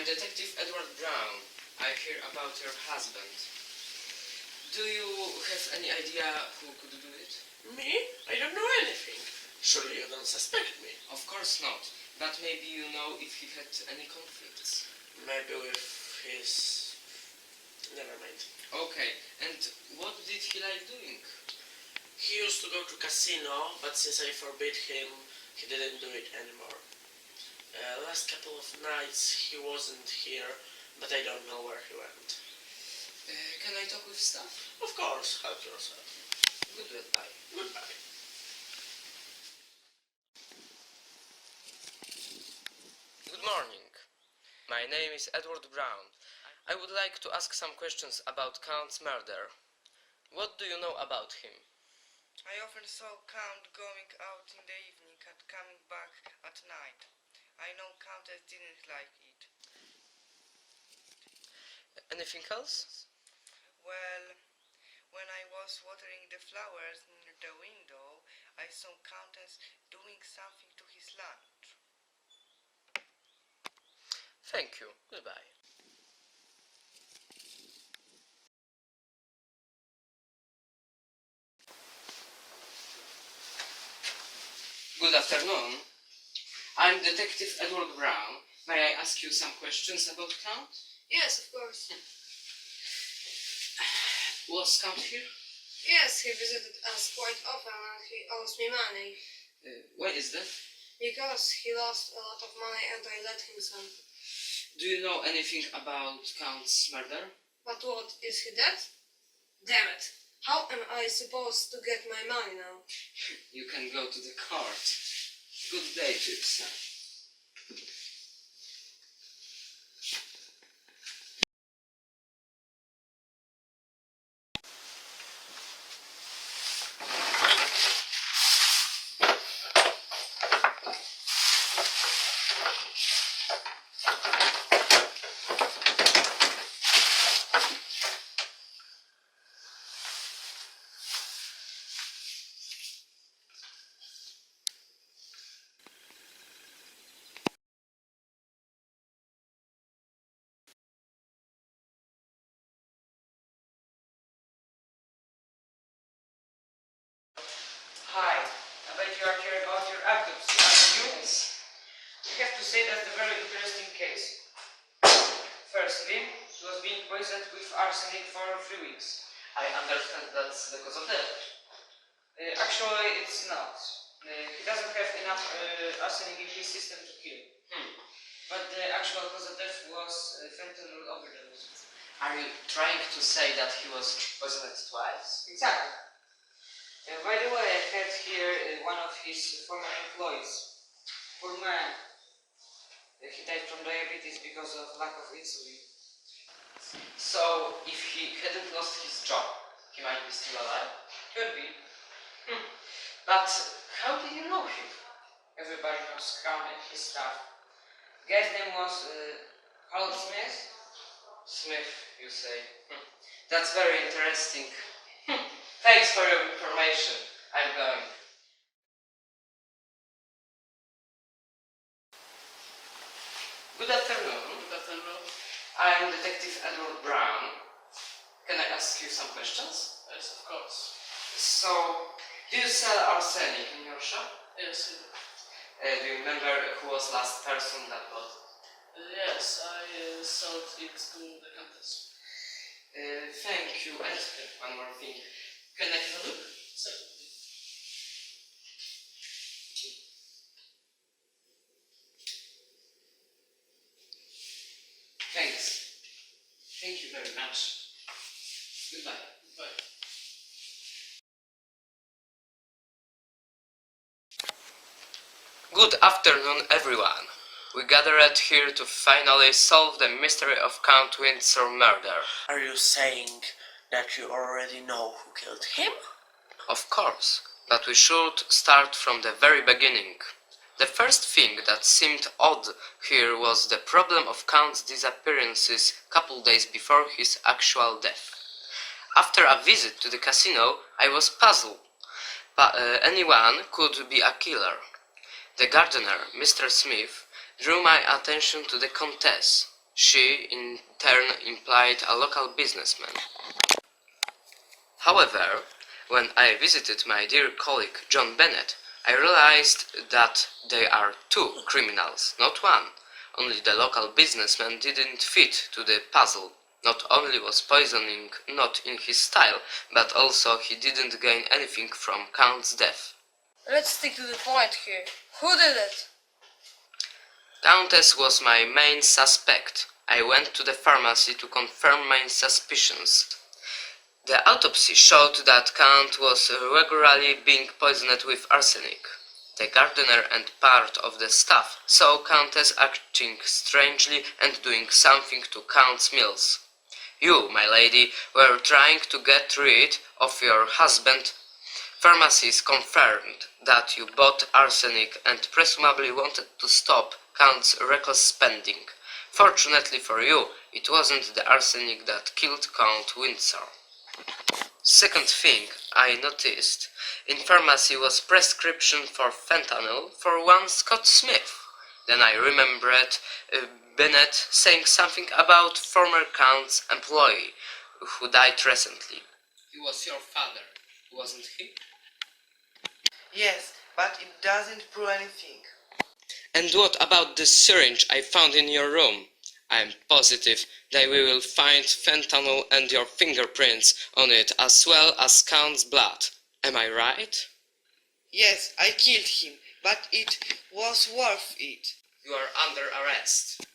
I'm Detective Edward Brown. I hear about your husband. Do you have any idea who could do it? Me? I don't know anything. Surely you don't suspect me. Of course not, but maybe you know if he had any conflicts. Maybe with his... Never mind. Okay, and what did he like doing? He used to go to casino, but since I forbid him, he didn't do it anymore. Last couple of nights he wasn't here, but I don't know where he went. Can I talk with staff? Of course, help yourself. Goodbye. Goodbye. Good morning. My name is Edward Brown. I would like to ask some questions about Count's murder. What do you know about him? I often saw Count going out in the evening and coming back at night. I know Countess didn't like it. Anything else? Well, when I was watering the flowers near the window, I saw Countess doing something to his lunch. Thank you. Goodbye. Good afternoon. I'm Detective Edward Brown. May I ask you some questions about Count? Yes, of course. Was Count here? Yes, he visited us quite often and he owes me money. Why is that? Because he lost a lot of money and I lent him some. Do you know anything about Count's murder? But what, is he dead? Damn it! How am I supposed to get my money now? You can go to the court. Good day, Gypsy. Hi, I bet you are here about your autopsy, aren't you? Yes. I have to say that's a very interesting case. Firstly, he was being poisoned with arsenic for 3 weeks. I understand that's the cause of death. Actually, it's not. He doesn't have enough arsenic in his system to kill. But the actual cause of death was fentanyl overdose. Are you trying to say that he was poisoned twice? Exactly. By the way, I had here one of his former employees. Poor man. He died from diabetes because of lack of insulin. So, if he hadn't lost his job, he might be still alive? Could be. But how did you know him? Everybody knows Crown and his staff. The guy's name was Harold Smith. Smith, you say. That's very interesting. Thanks for your information. I'm going. Good afternoon. Good afternoon. I'm Detective Edward Brown. Can I ask you some questions? Yes, of course. So, do you sell arsenic in your shop? Yes, Do you remember who was last person that bought it? yes, I sold it to the countess. Thank you. And one more thing. Can I have a look? Certainly. Thanks. Thank you very much. Goodbye. Bye. Good afternoon, everyone. We gathered here to finally solve the mystery of Count Windsor murder. Are you saying that you already know who killed him? Of course, but we should start from the very beginning. The first thing that seemed odd here was the problem of Count's disappearances couple days before his actual death. After a visit to the casino, I was puzzled. Anyone could be a killer. The gardener, Mr. Smith, drew my attention to the Countess. She, in turn, implied a local businessman. However, when I visited my dear colleague John Bennett, I realized that they are two criminals, not one. Only the local businessman didn't fit to the puzzle. Not only was poisoning not in his style, but also he didn't gain anything from Count's death. Let's stick to the point here. Who did it? Countess was my main suspect. I went to the pharmacy to confirm my suspicions. The autopsy showed that Count was regularly being poisoned with arsenic. The gardener and part of the staff saw Countess acting strangely and doing something to Count's meals. You, my lady, were trying to get rid of your husband. Pharmacies confirmed that you bought arsenic and presumably wanted to stop Count's reckless spending. Fortunately for you, it wasn't the arsenic that killed Count Windsor. Second thing I noticed in pharmacy was prescription for fentanyl for one Scott Smith. Then I remembered Bennett saying something about former Count's employee who died recently. He was your father, wasn't he? Yes, but it doesn't prove anything. And what about the syringe I found in your room? I'm positive that we will find fentanyl and your fingerprints on it as well as Count's blood. Am I right? Yes, I killed him, but it was worth it. You are under arrest.